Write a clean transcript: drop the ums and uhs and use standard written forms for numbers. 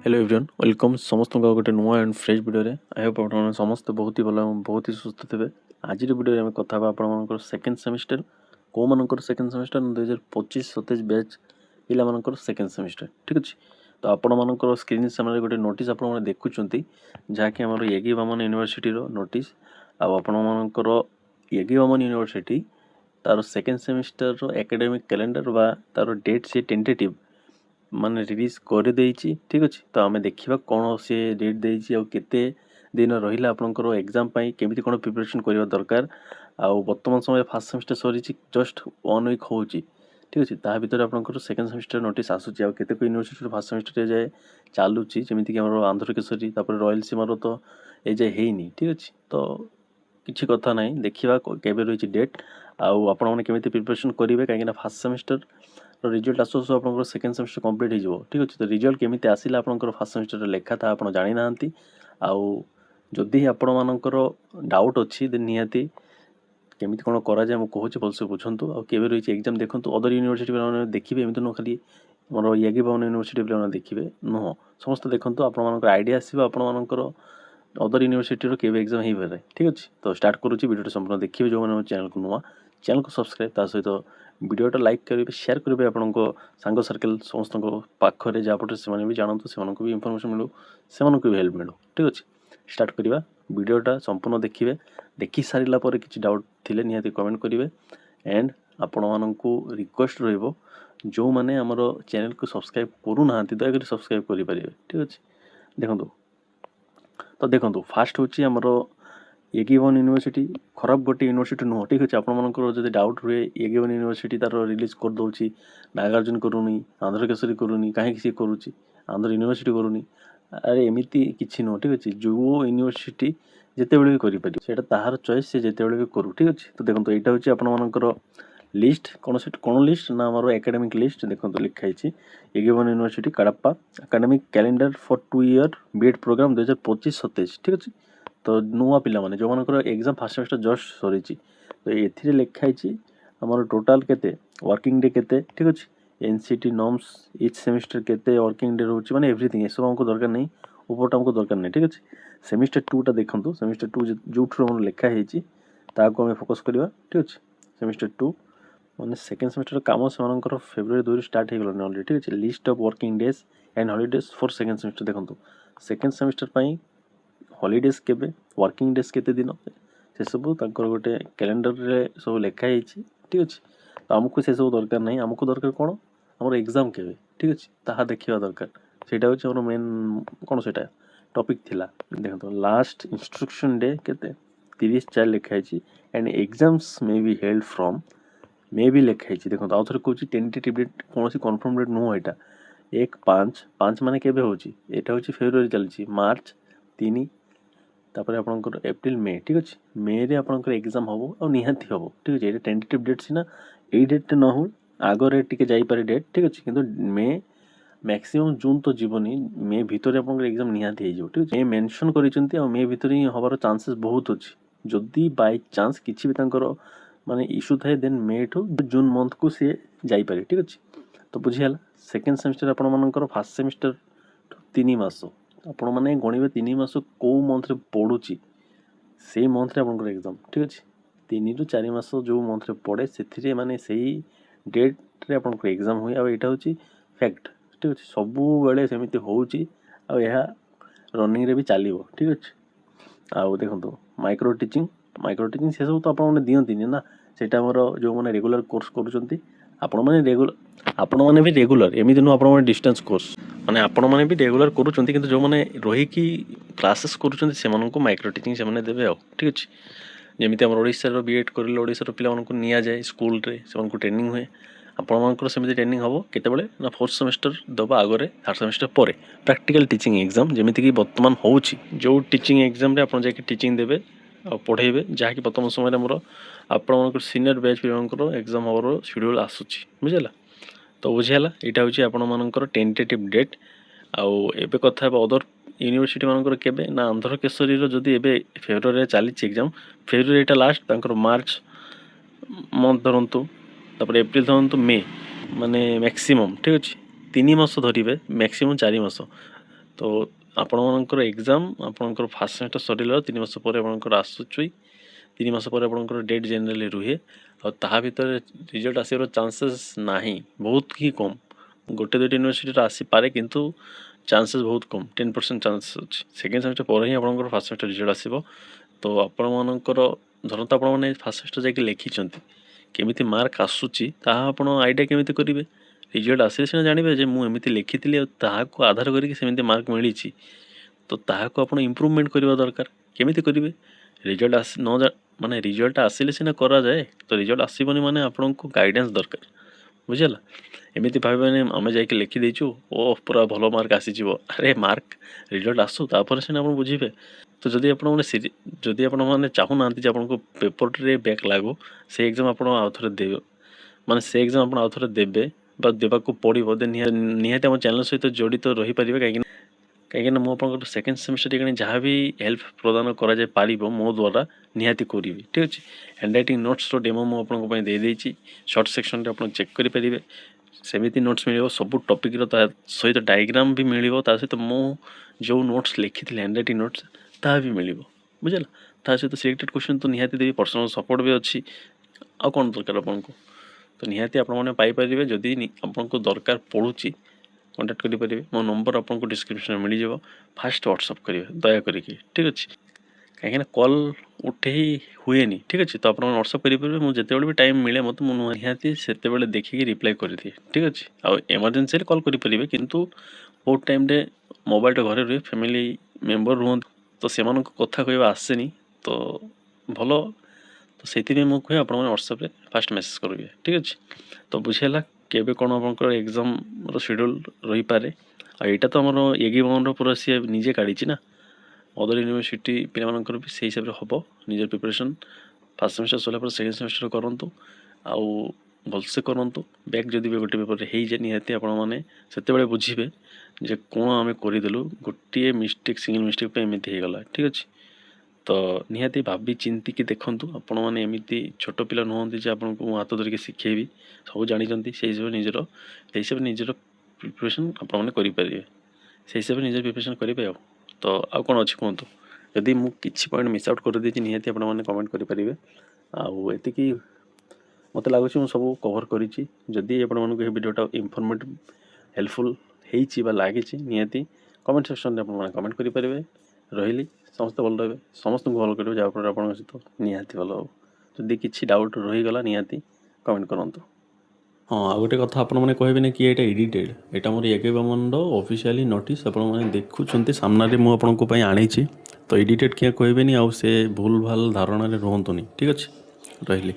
Hello everyone welcome समस्त गोटे नुआ एंड फ्रेश वीडियो रे आई होप आप समस्त बहुत ही भल बहुत ही सुस्थ थे। आज वीडियो में कथा आप सेकेंड सेमिस्टर कौ मानकर सेकेंड सेमिस्टर 2025-27 बैच पिला सेकेंड सेमिस्टर ठीक अच्छे। तो आपण स्क्रीन सामने गोटे नोटिस आप देखुं जहाँकि आम येगी Vemana university notice आपर येगी Vemana university तार सेकेंड सेमिस्टर एकेडमिक कैलेंडर बा तार डेट सी टेंटेटिव माने रिलीज कर देइछि ठीक अच्छे। तो आम देखा कौन सी डेट देइछि आ केते दिन रहिला आपनकर एग्जाम पाई केमिति कोन प्रिपरेशन करबा दरकार आ वर्तमान समय फर्स्ट सेमिस्टर सरी जस्ट 1 वीक होउछि ठीक अच्छे। ता भीतर आपनकर सेकेंड सेमिस्टर नोटिस आसुछि आ केते को यूनिवर्सिटी फर्स्ट सेमिस्टर जाए चालुछि जेमिति कि हमर आंध्र केसरी तापर रॉयल सीमार तो ए जाए हेइनी ठीक अच्छे। तो किछि कथा नै देखिबा केबे रहिछि डेट आउ आपण माने केमिति प्रिपरेशन करिवे काहे कि फर्स्ट सेमिस्टर रिजल्ट आसु आसु आपनकर सेकेंड सेमिस्टर कंप्लीट हो जिवो ठीक अच्छे। तो रिजल्ट केमिति आसिला आपनकर फर्स्ट सेमिस्टर लेखा था आपण जानि नांती आउ जदि आपण मानकर डाउट अछि देन निहाती केमिति कोन करा जाय म कहूछि भलसे बुझंतु आ केबे रहिछि एग्जाम देखंतु अदर यूनिवर्सिटी वाला देखिबे एमिति न खाली मोर यागी बावन यूनिवर्सिटी वाला देखिबे न समस्त देखंतु आपण मानकर आईडिया आसीबा आपण मानकर अदर यूनिवर्सिटी रो केबे एग्जाम हेइ बरे ठीक अच्छे। तो स्टार्ट करूछि वीडियो संपूर्ण देखिबे जो माने चैनल को नुवा चैनल को सब्सक्राइब ता सहित वीडियोटा लाइक करेंगे शेयर करेंगे आपण सांग सर्कल समस्त पाखरे जहाँपटे से भी जानतु से भी इनफॉरमेशन मिलू से भी हेल्प मिलू ठीक अच्छे। स्टार्ट करवा वीडियोटा संपूर्ण देखिए देखि सारा पर किसी डाउट थिले निहाती कमेंट करेंगे एंड आपण मानू रिक्वेस्ट रहिबो जो माने हमर चैनल को सब्सक्राइब करूना दयाकोरी सब्सक्राइब करेंगे ठीक अच्छे। देखो फास्ट हूँ आमर येगी बामन यूनिवर्सिटी खराब गोटे यूनिवर्सिटी नुह ठीक अच्छे। आपंकर जब डाउट हुए येगी बामन यूनिवर्सिटी तार रिलीज कर दौर नागार्जुन करूनी आंध्र केसरी करूनी कहीं सी करुच्ची आंध्र यूनिवर्सिटी करूनी अरे एमती किसी नुह ठीक अच्छे। जो यूनिवर्सिटी जिते भी करें से ताहार चॉइस से जिते भी करू ठीक अच्छे। तो देखो यहाँ हूँ आपर लिस्ट कौन से कौन लिस्ट ना आम एकेडमिक लिस्ट देखो लिखाई Yogi Vemana university Kadapa academic calendar for 2 year BEd programme 2025-27 ठीक अच्छे। तो नुआ पिला माने जो मानकर एग्जाम फर्स्ट सेमिस्टर जस्ट सरी तो एथिरे लिखाई आमर टोटाल केते वर्किंग डे केते ठीक अच्छे। एनसीटी नॉर्म्स इच सेमिस्टर केते वर्किंग डे रोचे माने एवरीथिंग ये सब हमको दरकार नहीं ऊपरटा हमको दरकार नहीं ठीक अच्छे। सेमिस्टर 2 टा देखंतु सेमिस्टर 2 जो हमर लिखा हेची ताको हमें फोकस करबा ठीक अच्छे। सेमिस्टर 2 माने सेकेंड सेमिस्टर काम से मानकर फेब्रुआरी 2 स्टार्ट हे गलो ऑलरेडी ठीक अच्छे। List of working days and holidays for second semester देखंतु सेकेंड सेमिस्टर पई हॉलिडेज केबे वर्किंग डेज केते दिन से सब गोटे कैलेंडर रे सब लिखाई ठीक अच्छे। तो आमको से सब दरकार नहीं आमको दरकार कौन आम एग्जाम केबे ठीक अच्छे ताहा देखा दरकार सेटा होछि हमर मेन कौन सेटा टॉपिक थिला। देखो लास्ट इंस्ट्रक्शन डे केते 30/4 लिखाई and exams may be held from may be लिखाई देखो आउ थरे कहूछि टेंटेटिव डेट कौन सी कन्फर्म डेट नुह एटा 1/5 माने केबे होछि एटा होछि फेब्रुआरी चलछि मार्च 3 तापर आपनकर एप्रिल मे ठीक अच्छे। मे रे आपनकर एग्जाम हम और निहाती हम ठीक अच्छे। ये टेंटेटिव डेट सीना यही डेट न हो आग रेट टी जापे डेट ठीक अच्छे किंतु मे मैक्सिमम जून तो जीवनी मे भितर आपनकर एग्जाम निहाती हो ठीक अच्छे। मे मेंशन करिसेंती और मे भितर ही हबार चांसेस बहुत अच्छी जदि बाय चांस किछि भी तांकर माने इश्यू थाए then May to June month को सी जाई पारे ठीक अच्छे। तो बुझियाला सेकेंड सेमिस्टर आपण मानकर फर्स्ट सेमिस्टर 3 मास आपण मैंने गणवे 3 मास कौ मंथ पड़ुची से मंथ रे आपनकर एग्जाम ठीक अच्छे। 3 ରୁ 4 मास जो मंथ रे पड़े से माने सही डेट रे आपनकर एग्जाम हुए आ एटा होची फैक्ट ठीक अच्छे। सबु बेले सेमिति होउची आ यह रनिंग रे भी चलिबो ठीक अच्छे। आ देखंतु माइक्रो टीचिंग से सब तो आपण माने दियंतिनी ना सेटा हमर जो माने रेगुलर कोर्स करूचंती आपण माने भी रेगुलर एमिति नु आपण माने डिस्टेंस कोर्स माने आपण माने भी रेगुलर करूचंती किंतु जो माने रही की क्लासेस करूचंती से मानको माइक्रो टीचिंग से माने देबे आ ठीक अच्छे। जेमिति हमर ओडिसा रो बीएड करले ओडिसा रो पिला मानको निया जाय स्कूल रे से मानको ट्रेनिंग हुए आपण मानकर सेमिति ट्रेनिंग हबो केते बेले ना फोर्थ सेमेस्टर दबा आगरे थर्ड सेमेस्टर परे प्रैक्टिकल टीचिंग एग्जाम जेमिति कि वर्तमान होउची जो टीचिंग एग्जाम रे आपण जाके टीचिंग देबे आ पढ़ेबे जहाँकि वर्तमान समय रे मोर आपण मानकर सीनियर बैच पिलांकर एग्जाम हबर शेड्यूल आसुची बुझिला। तो बुझियाला एटा होची आपण मानकर टेंटेटिव डेट आउ एबे कथा अदर यूनिवर्सिटी मानकर केबे ना आंध्र केसरी रो जदी एबे फेब्रुआरी रे चली एग्जाम फेब्रुआरी एटा लास्ट तांकर मार्च मंथ धरंतु तापर एप्रिल धरंतु मे माने मैक्सिमम ठीक अच्छे 3 मास धरिबे मैक्सिमम 4 मास ତ ଆପଣଙ୍କର ଏକ୍ଜାମ୍ ଆପଣଙ୍କର ଫାର୍ଷ୍ଟ ସେମିଷ୍ଟର ସରିଲା 3 ମାସ ପରେ ଆପଣଙ୍କର ଆସୁଛି। 3 ମାସ ପରେ ଆପଣଙ୍କର ଡେଟ୍ ଜେନେରାଲି ରୁହେ ଆଉ ତାହା ଭିତରେ ରିଜଲ୍ଟ ଆସିବାର ଚାନ୍ସେସ୍ ନାହିଁ, ବହୁତ ହିଁ କମ୍। ଗୋଟେ ଦୁଇଟି ୟୁନିଭର୍ସିଟିରେ ଆସିପାରେ କିନ୍ତୁ ଚାନ୍ସେସ୍ ବହୁତ କମ୍, 10% ଚାନ୍ସେସ୍ ଅଛି। ସେକେଣ୍ଡ ସେମିଷ୍ଟର ପରେ ହିଁ ଆପଣଙ୍କର ଫାର୍ଷ୍ଟ ସେମିଷ୍ଟର ରିଜଲ୍ଟ ଆସିବ। ତ ଆପଣମାନଙ୍କର ଧରନ୍ତୁ ଆପଣମାନେ ଫାର୍ଷ୍ଟ ସେମିଷ୍ଟର ଯାଇକି ଲେଖିଛନ୍ତି, କେମିତି ମାର୍କ ଆସୁଛି ତାହା ଆପଣ ଆଇଡ଼ିଆ କେମିତି କରିବେ? ରିଜଲ୍ଟ ଆସିଲେ ସିନା ଜାଣିବେ ଯେ ମୁଁ ଏମିତି ଲେଖିଥିଲି ଆଉ ତାହାକୁ ଆଧାର କରିକି ସେମିତି ମାର୍କ ମିଳିଛି। ତ ତାହାକୁ ଆପଣ ଇମ୍ପ୍ରୁଭମେଣ୍ଟ କରିବା ଦରକାର। କେମିତି କରିବେ? ରିଜଲ୍ଟ ମାନେ ରିଜଲ୍ଟ ଆସିଲେ ସିନା କରାଯାଏ, ତ ରିଜଲ୍ଟ ଆସିବନି ମାନେ ଆପଣଙ୍କୁ ଗାଇଡ଼ାନ୍ସ ଦରକାର, ବୁଝିଲା? ଏମିତି ଭାବିବେନି ଆମେ ଯାଇକି ଲେଖିଦେଇଛୁ ଓ ପୁରା ଭଲ ମାର୍କ ଆସିଯିବ। ଆରେ ମାର୍କ ରିଜଲ୍ଟ ଆସୁ ତାପରେ ସିନା ଆପଣ ବୁଝିବେ। ତ ଯଦି ଆପଣମାନେ ଚାହୁଁନାହାନ୍ତି ଯେ ଆପଣଙ୍କୁ ପେପରରେ ବ୍ୟାକ୍ ଲାଗୁ, ସେ ଏକ୍ଜାମ୍ ଆପଣ ଆଉଥରେ ଦେବେ, ମାନେ ସେ ଏକ୍ଜାମ୍ ଆପଣ ଆଉଥରେ ଦେବେ ବା ଦେବାକୁ ପଡ଼ିବ, ନିହାତି ଆମ ଚ୍ୟାନେଲ୍ ସହିତ ଜଡ଼ିତ ରହିପାରିବେ। କାହିଁକିନା ମୁଁ ଆପଣଙ୍କର ସେକେଣ୍ଡ ସେମିଷ୍ଟର ଯାହା ବି ହେଲ୍ପ ପ୍ରଦାନ କରାଯାଇପାରିବ ମୋ ଦ୍ୱାରା ନିହାତି କରିବି, ଠିକ୍ ଅଛି? ହ୍ୟାଣ୍ଡରାଇଟିଂ ନୋଟ୍ସର ଡେମୋ ମୁଁ ଆପଣଙ୍କ ପାଇଁ ଦେଇଦେଇଛି, ସର୍ଟ ସେକ୍ସନରେ ଆପଣ ଚେକ୍ କରିପାରିବେ। ସେମିତି ନୋଟ୍ସ ମିଳିବ, ସବୁ ଟପିକ୍ର ତା ସହିତ ଡାଇଗ୍ରାମ୍ ବି ମିଳିବ, ତା ସହିତ ମୁଁ ଯେଉଁ ନୋଟ୍ସ ଲେଖିଥିଲି ହ୍ୟାଣ୍ଡରାଇଟିଂ ନୋଟ୍ସ ତାହା ବି ମିଳିବ, ବୁଝିଲା? ତା ସହିତ ସିଲେକ୍ଟେଡ଼ କ୍ୱେଶ୍ଚନ୍ ତ ନିହାତି ଦେବି, ପର୍ସନାଲ୍ ସପୋର୍ଟ ବି ଅଛି। ଆଉ କ'ଣ ଦରକାର ଆପଣଙ୍କୁ? ତ ନିହାତି ଆପଣମାନେ ପାଇପାରିବେ। ଯଦି ଆପଣଙ୍କୁ ଦରକାର ପଡ଼ୁଛି କଣ୍ଟାକ୍ଟ କରିପାରିବେ, ମୋ ନମ୍ବର ଆପଣଙ୍କୁ ଡିସ୍କ୍ରିପ୍ସନ୍ରେ ମିଳିଯିବ। ଫାଷ୍ଟ ହ୍ୱାଟ୍ସଅପ୍ କରିବେ ଦୟା କରିକି, ଠିକ୍ ଅଛି? କାହିଁକିନା କଲ୍ ଉଠେଇ ହୁଏନି, ଠିକ୍ ଅଛି? ତ ଆପଣ ହ୍ୱାଟ୍ସଅପ୍ କରିପାରିବେ। ମୁଁ ଯେତେବେଳେ ବି ଟାଇମ୍ ମିଳେ ମୋତେ ମୁଁ ନିହାତି ସେତେବେଳେ ଦେଖିକି ରିପ୍ଲାଏ କରିଦିଏ, ଠିକ୍ ଅଛି? ଆଉ ଏମର୍ଜେନ୍ସିରେ କଲ୍ କରିପାରିବେ, କିନ୍ତୁ ବହୁତ ଟାଇମ୍ରେ ମୋବାଇଲଟା ଘରେ ରୁହେ, ଫ୍ୟାମିଲି ମେମ୍ବର ରୁହନ୍ତି, ତ ସେମାନଙ୍କ କଥା କହିବା ଆସେନି, ତ ଭଲ। ତ ସେଇଥିପାଇଁ ମୁଁ କୁହେ ଆପଣମାନେ ହ୍ୱାଟ୍ସଆପ୍ରେ ଫାଷ୍ଟ ମେସେଜ୍ କରିବେ, ଠିକ୍ ଅଛି? ତ ବୁଝିହେଲା କେବେ କ'ଣ ଆପଣଙ୍କର ଏକ୍ଜାମ୍ର ସିଡ୍ୟୁଲ୍ ରହିପାରେ। ଆଉ ଏଇଟା ତ ଆମର ଏଗି ଭବନର ପୁରା ସିଏ ନିଜେ କାଢ଼ିଛି ନା, ଅଦର ୟୁନିଭର୍ସିଟି ପିଲାମାନଙ୍କର ବି ସେଇ ହିସାବରେ ହେବ। ନିଜର ପ୍ରିପାରେସନ୍ ଫାର୍ଷ୍ଟ ସେମିଷ୍ଟର ସରିଲା ପରେ ସେକେଣ୍ଡ ସେମିଷ୍ଟର କରନ୍ତୁ, ଆଉ ଭଲସେ କରନ୍ତୁ। ବ୍ୟାକ୍ ଯଦି ବି ଗୋଟେ ପେପରରେ ହେଇଯାଏ, ନିହାତି ଆପଣମାନେ ସେତେବେଳେ ବୁଝିବେ ଯେ କ'ଣ ଆମେ କରିଦେଲୁ, ଗୋଟିଏ ମିଷ୍ଟେକ୍, ସିଙ୍ଗଲ୍ ମିଷ୍ଟେକ୍ ପାଇଁ ଏମିତି ହେଇଗଲା, ଠିକ୍ ଅଛି? ତ ନିହାତି ଭାବି ଚିନ୍ତିକି ଦେଖନ୍ତୁ। ଆପଣମାନେ ଏମିତି ଛୋଟ ପିଲା ନୁହନ୍ତି ଯେ ଆପଣଙ୍କୁ ମୁଁ ହାତ ଧରିକି ଶିଖେଇବି, ସବୁ ଜାଣିଛନ୍ତି। ସେଇ ହିସାବରେ ନିଜର ପ୍ରିପାରେସନ୍ ଆପଣମାନେ କରିପାରିବେ, ସେଇ ହିସାବରେ ନିଜର ପ୍ରିପାରେସନ୍ କରିବେ। ଆଉ କ'ଣ ଅଛି କୁହନ୍ତୁ? ଯଦି ମୁଁ କିଛି ପଏଣ୍ଟ ମିସ୍ ଆଉଟ୍ କରିଦେଇଛି ନିହାତି ଆପଣମାନେ କମେଣ୍ଟ କରିପାରିବେ। ଆଉ ଏତିକି ମୋତେ ଲାଗୁଛି ମୁଁ ସବୁ କଭର୍ କରିଛି। ଯଦି ଆପଣମାନଙ୍କୁ ଏହି ଭିଡ଼ିଓଟା ଇନଫର୍ମେଟିଭ୍, ହେଲ୍ପଫୁଲ୍ ହେଇଛି ବା ଲାଗିଛି, ନିହାତି କମେଣ୍ଟ ସେକ୍ସନ୍ରେ ଆପଣମାନେ କମେଣ୍ଟ କରିପାରିବେ। ରହିଲି, ସମସ୍ତେ ଭଲ ରହିବେ, ସମସ୍ତଙ୍କୁ ଭଲ କରିବେ, ଯାହାଫଳରେ ଆପଣଙ୍କ ସହିତ ନିହାତି ଭଲ ହେବ। ଯଦି କିଛି ଡାଉଟ୍ ରହିଗଲା ନିହାତି କମେଣ୍ଟ କରନ୍ତୁ। ହଁ, ଆଉ ଗୋଟେ କଥା ଆପଣମାନେ କହିବେନି କି ଏଇଟା ଏଡ଼ିଟେଡ଼୍, ଏଇଟା ମୋର ଏଗି ଭବନର ଅଫିସିଆଲି ନୋଟିସ୍ ଆପଣମାନେ ଦେଖୁଛନ୍ତି ସାମ୍ନାରେ ମୁଁ ଆପଣଙ୍କ ପାଇଁ ଆଣିଛି। ତ ଏଡ଼ିଟେଡ଼୍ କିଏ କହିବେନି, ଆଉ ସେ ଭୁଲ୍ ଭାଲ୍ ଧାରଣାରେ ରୁହନ୍ତୁନି, ଠିକ୍ ଅଛି? ରହିଲି।